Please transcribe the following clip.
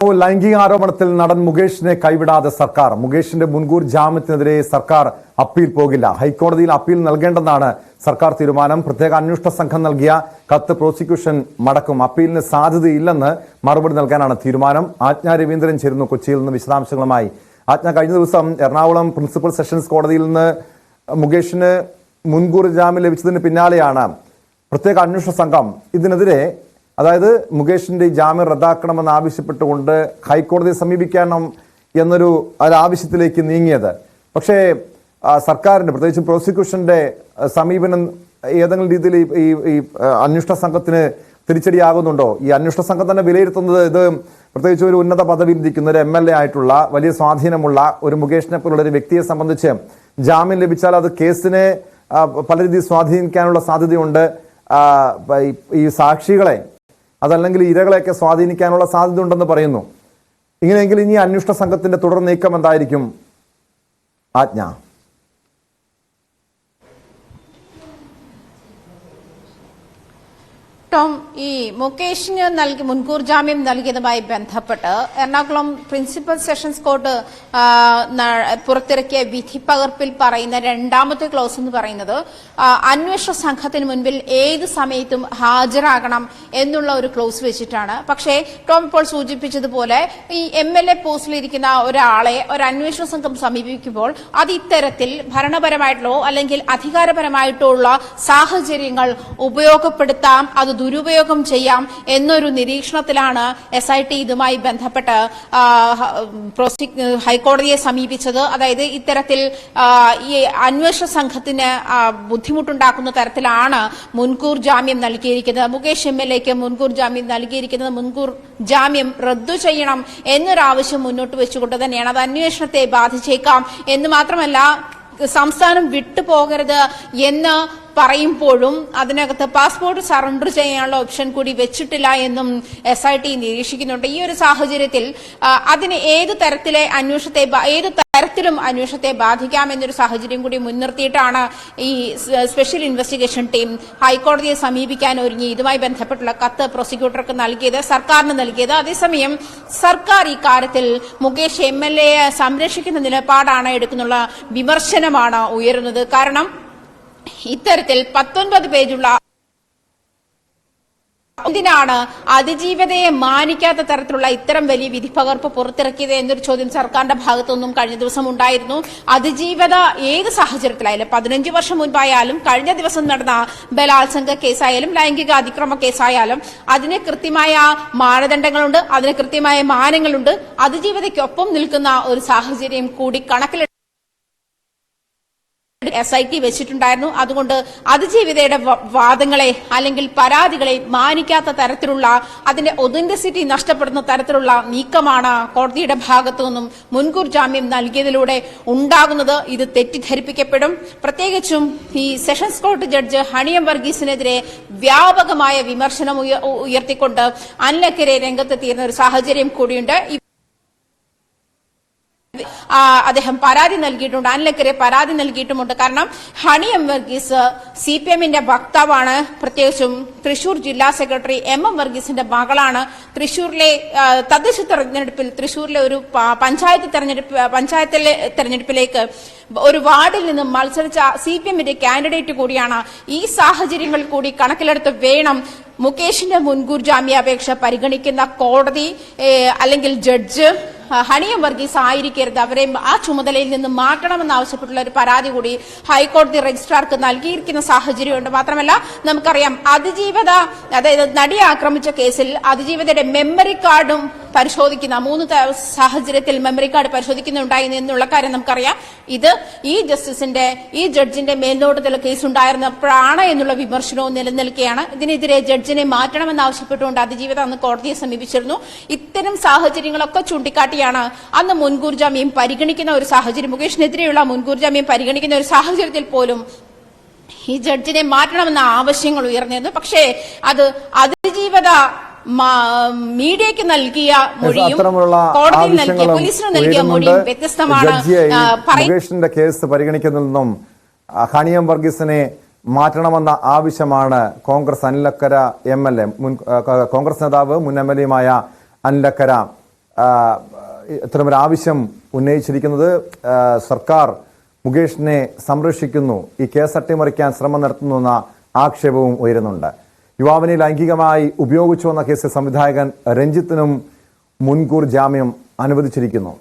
ലൈംഗിക ആരോപണത്തിൽ നടൻ മുകേഷിനെ കൈവിടാതെ സർക്കാർ. മുകേഷിന്റെ മുൻകൂർ ജാമ്യത്തിനെതിരെ സർക്കാർ അപ്പീൽ പോകില്ല. ഹൈക്കോടതിയിൽ അപ്പീൽ നൽകേണ്ടെന്നാണ് സർക്കാർ തീരുമാനം. പ്രത്യേക അന്വേഷണ സംഘം നൽകിയ കത്ത് പ്രോസിക്യൂഷൻ മടക്കും. അപ്പീലിന് സാധ്യതയില്ലെന്ന് മറുപടി നൽകാനാണ് തീരുമാനം. ആജ്ഞ രവീന്ദ്രൻ ചേരുന്നു കൊച്ചിയിൽ നിന്ന് വിശദാംശങ്ങളുമായി. ആജ്ഞ, കഴിഞ്ഞ ദിവസം എറണാകുളം പ്രിൻസിപ്പൽ സെഷൻസ് കോടതിയിൽ നിന്ന് മുകേഷിന് മുൻകൂർ ജാമ്യം ലഭിച്ചതിന് പിന്നാലെയാണ് പ്രത്യേക അന്വേഷണ സംഘം ഇതിനെതിരെ, അതായത് മുകേഷിന്റെ ജാമ്യം റദ്ദാക്കണമെന്ന് ആവശ്യപ്പെട്ടുകൊണ്ട് ഹൈക്കോടതിയെ സമീപിക്കണം എന്നൊരു ആവശ്യത്തിലേക്ക് നീങ്ങിയത്. പക്ഷേ സർക്കാരിന്റെ, പ്രത്യേകിച്ച് പ്രോസിക്യൂഷന്റെ സമീപനം ഏതെങ്കിലും രീതിയിൽ ഈ അന്വേഷണ സംഘത്തിന് തിരിച്ചടിയാകുന്നുണ്ടോ? ഈ അന്വേഷണ സംഘം തന്നെ വിലയിരുത്തുന്നത്, ഇത് പ്രത്യേകിച്ച് ഒരു ഉന്നത പദവിയിൽ ഇരിക്കുന്ന ഒരു MLA ആയിട്ടുള്ള വലിയ സ്വാധീനമുള്ള ഒരു മുകേഷിനെ പോലുള്ള ഒരു വ്യക്തിയെ സംബന്ധിച്ച് ജാമ്യം ലഭിച്ചാൽ അത് കേസിനെ പല രീതിയിൽ സ്വാധീനിക്കാനുള്ള സാധ്യതയുണ്ട്. ഈ സാക്ഷികളെ, അതല്ലെങ്കിൽ ഇരകളെയൊക്കെ സ്വാധീനിക്കാനുള്ള സാധ്യത ഉണ്ടെന്ന് പറയുന്നു. ഇങ്ങനെയെങ്കിൽ ഇനി അന്വേഷണ സംഘത്തിന്റെ തുടർ നീക്കം എന്തായിരിക്കും ആജ്ഞ? ടോം, ഈ മുകേഷിന് മുൻകൂർ ജാമ്യം നൽകിയതുമായി ബന്ധപ്പെട്ട് എറണാകുളം പ്രിൻസിപ്പൽ സെഷൻസ് കോർട്ട് പുറത്തിറക്കിയ വിധി പകർപ്പിൽ പറയുന്ന രണ്ടാമത്തെ ക്ലോസ് എന്ന് പറയുന്നത് അന്വേഷണ സംഘത്തിന് മുൻപിൽ ഏത് സമയത്തും ഹാജരാകണം എന്നുള്ള ഒരു ക്ലോസ് വെച്ചിട്ടാണ്. പക്ഷേ ടോം ഇപ്പോൾ സൂചിപ്പിച്ചതുപോലെ ഈ MLA പോസ്റ്റിലിരിക്കുന്ന ഒരാളെ ഒരു അന്വേഷണ സംഘം സമീപിക്കുമ്പോൾ അത് ഇത്തരത്തിൽ ഭരണപരമായിട്ടോ അല്ലെങ്കിൽ അധികാരപരമായിട്ടോ ഉള്ള സാഹചര്യങ്ങൾ ഉപയോഗപ്പെടുത്താം, അത് ദുരുപയോഗം ചെയ്യാം എന്നൊരു നിരീക്ഷണത്തിലാണ് SIT ഇതുമായി ബന്ധപ്പെട്ട് ഹൈക്കോടതിയെ സമീപിച്ചത്. അതായത് ഇത്തരത്തിൽ ഈ അന്വേഷണ സംഘത്തിന് ബുദ്ധിമുട്ടുണ്ടാക്കുന്ന തരത്തിലാണ് മുൻകൂർ ജാമ്യം നൽകിയിരിക്കുന്നത്. മുകേഷ് MLAക്ക് മുൻകൂർ ജാമ്യം നൽകിയിരിക്കുന്നത് മുൻകൂർ ജാമ്യം റദ്ദു ചെയ്യണം എന്നൊരാവശ്യം മുന്നോട്ട് വെച്ചുകൊണ്ട് തന്നെയാണ്. അത് അന്വേഷണത്തെ ബാധിച്ചേക്കാം എന്ന് മാത്രമല്ല, സംസ്ഥാനം വിട്ടുപോകരുത് എന്ന് പറയുമ്പോഴും അതിനകത്ത് പാസ്പോർട്ട് സറണ്ടർ ചെയ്യാനുള്ള ഓപ്ഷൻ കൂടി വെച്ചിട്ടില്ല എന്നും SIT നിരീക്ഷിക്കുന്നുണ്ട്. ഈ ഒരു സാഹചര്യത്തിൽ അതിന് ഏത് തരത്തിലും അന്വേഷണത്തെ ബാധിക്കാമെന്നൊരു സാഹചര്യം കൂടി മുൻനിർത്തിയിട്ടാണ് ഈ സ്പെഷ്യൽ ഇൻവെസ്റ്റിഗേഷൻ ടീം ഹൈക്കോടതിയെ സമീപിക്കാൻ ഒരുങ്ങി ഇതുമായി ബന്ധപ്പെട്ടുള്ള കത്ത് പ്രോസിക്യൂട്ടർക്ക് നൽകിയത്, സർക്കാരിന് നൽകിയത്. അതേസമയം സർക്കാർ ഈ കാര്യത്തിൽ മുകേഷ് MLAയെ സംരക്ഷിക്കുന്ന നിലപാടാണ് എടുക്കുന്നുള്ള വിമർശനമാണ് ഉയരുന്നത്. കാരണം ഇത്തരത്തിൽ 19 പേജുള്ള എന്തിനാണ് അതിജീവതയെ മാനിക്കാത്ത തരത്തിലുള്ള ഇത്തരം വലിയ വിധിപകർപ്പ് പുറത്തിറക്കിയത് എന്നൊരു ചോദ്യം സർക്കാരിന്റെ ഭാഗത്തുനിന്നും കഴിഞ്ഞ ദിവസം ഉണ്ടായിരുന്നു. അതിജീവത ഏത് സാഹചര്യത്തിലായാലും, 15 വർഷം മുൻപായാലും, കഴിഞ്ഞ ദിവസം നടന്ന ബലാത്സംഗ കേസായാലും, ലൈംഗിക അതിക്രമ കേസായാലും അതിന് കൃത്യമായ മാനദണ്ഡങ്ങളുണ്ട്, അതിന് കൃത്യമായ മാനങ്ങളുണ്ട്. അതിജീവതയ്ക്കൊപ്പം നിൽക്കുന്ന ഒരു സാഹചര്യം കൂടി കണക്കിലെടുത്ത് SIT വെച്ചിട്ടുണ്ടായിരുന്നു. അതുകൊണ്ട് അതിജീവിതയുടെ വാദങ്ങളെ അല്ലെങ്കിൽ പരാതികളെ മാനിക്കാത്ത തരത്തിലുള്ള, അതിന്റെ ഒതന്റിസിറ്റി നഷ്ടപ്പെടുന്ന തരത്തിലുള്ള നീക്കമാണ് കോടതിയുടെ ഭാഗത്തു നിന്നും മുൻകൂർ ജാമ്യം നൽകിയതിലൂടെ ഉണ്ടാകുന്നത്. ഇത് തെറ്റിദ്ധരിപ്പിക്കപ്പെടും. പ്രത്യേകിച്ചും ഈ സെഷൻസ് കോടതി ജഡ്ജ് ഹണിയം വർഗീസിനെതിരെ വ്യാപകമായ വിമർശനം ഉയർത്തിക്കൊണ്ട് അനിലക്കരെ രംഗത്തെത്തിയിരുന്ന ഒരു സാഹചര്യം കൂടിയുണ്ട്. അദ്ദേഹം പരാതി നൽകിയിട്ടുണ്ട്, അനിലക്കരെ പരാതി നൽകിയിട്ടുമുണ്ട്. കാരണം ഹണിയം വർഗീസ് CPMന്റെ വക്താവാണ്. പ്രത്യേകിച്ചും തൃശൂർ ജില്ലാ സെക്രട്ടറി MM വർഗീസിന്റെ മകളാണ്. തൃശൂരിലെ തദ്ദേശ തെരഞ്ഞെടുപ്പിൽ, തൃശൂരിലെ ഒരു പഞ്ചായത്തിലെ തെരഞ്ഞെടുപ്പിലേക്ക് ഒരു വാർഡിൽ നിന്നും മത്സരിച്ച CPMന്റെ കാൻഡിഡേറ്റ് കൂടിയാണ്. ഈ സാഹചര്യങ്ങൾ കൂടി കണക്കിലെടുത്ത് വേണം മുകേഷിന്റെ മുൻകൂർ ജാമ്യാപേക്ഷ പരിഗണിക്കുന്ന കോടതി അല്ലെങ്കിൽ ജഡ്ജ് ഹണിയം വർഗീസ് ആയിരിക്കരുത്, അവരെ ആ ചുമതലയിൽ നിന്ന് മാറ്റണമെന്നാവശ്യപ്പെട്ടുള്ള ഒരു പരാതി കൂടി ഹൈക്കോടതി രജിസ്ട്രാർക്ക് നൽകിയിരിക്കുന്ന സാഹചര്യമുണ്ട്. മാത്രമല്ല, നമുക്കറിയാം അതിജീവത, അതായത് നടിയെ ആക്രമിച്ച കേസിൽ അതിജീവതയുടെ മെമ്മറി കാർഡും പരിശോധിക്കുന്ന 3 സാഹചര്യത്തിൽ മെമ്മറി കാർഡ് പരിശോധിക്കുന്നുണ്ടായിരുന്നു എന്നുള്ള കാര്യം നമുക്കറിയാം. ഇത് ഈ ജഡ്ജിന്റെ മേൽനോട്ടത്തിൽ കേസ് ഉണ്ടായിരുന്നപ്പോഴാണ് എന്നുള്ള വിമർശനവും നിലനിൽക്കുകയാണ്. ഇതിനെതിരെ ജഡ്ജിനെ മാറ്റണമെന്നാവശ്യപ്പെട്ടുകൊണ്ട് അതിജീവത അന്ന് കോടതിയെ സമീപിച്ചിരുന്നു. ഇത്തരം സാഹചര്യങ്ങളൊക്കെ ചൂണ്ടിക്കാട്ടിയാണ് അന്ന് മുൻകൂർ ജാമ്യം പരിഗണിക്കുന്ന ഒരു സാഹചര്യം, മുകേഷിനെതിരെയുള്ള മുൻകൂർ ജാമ്യം പരിഗണിക്കുന്ന ഒരു സാഹചര്യത്തിൽ പോലും ഈ ജഡ്ജിനെ മാറ്റണമെന്ന ആവശ്യങ്ങൾ ഉയർന്നിരുന്നു. പക്ഷേ അത് അതിജീവത മീഡിയയ്ക്ക് നൽകിയ മൊഴിയും കോടതിയിൽ നൽകിയ, പോലീസിന് നൽകിയ മൊഴിയും വ്യത്യസ്തമാണ്. മുകേഷിന്റെ കേസ് പരിഗണിക്കുന്നതിൽ ഹണിയം വർഗീസിനെ മാറ്റണമെന്ന ആവശ്യമാണ് കോൺഗ്രസ് അനിലക്കര MLA, കോൺഗ്രസ് നേതാവ് മുൻ MLAയുമായ അനിലക്കര ഇത്തരമൊരു ആവശ്യം ഉന്നയിച്ചിരിക്കുന്നത്. സർക്കാർ മുകേഷിനെ സംരക്ഷിക്കുന്നു, ഈ കേസ് അട്ടിമറിക്കാൻ ശ്രമം നടത്തുന്നുവെന്ന ആക്ഷേപവും ഉയരുന്നുണ്ട്. യുവാവിനെ ലൈംഗികമായി ഉപയോഗിച്ചുവെന്ന കേസിൽ സംവിധായകൻ രഞ്ജിത്തിനും മുൻകൂർ ജാമ്യം അനുവദിച്ചിരിക്കുന്നു.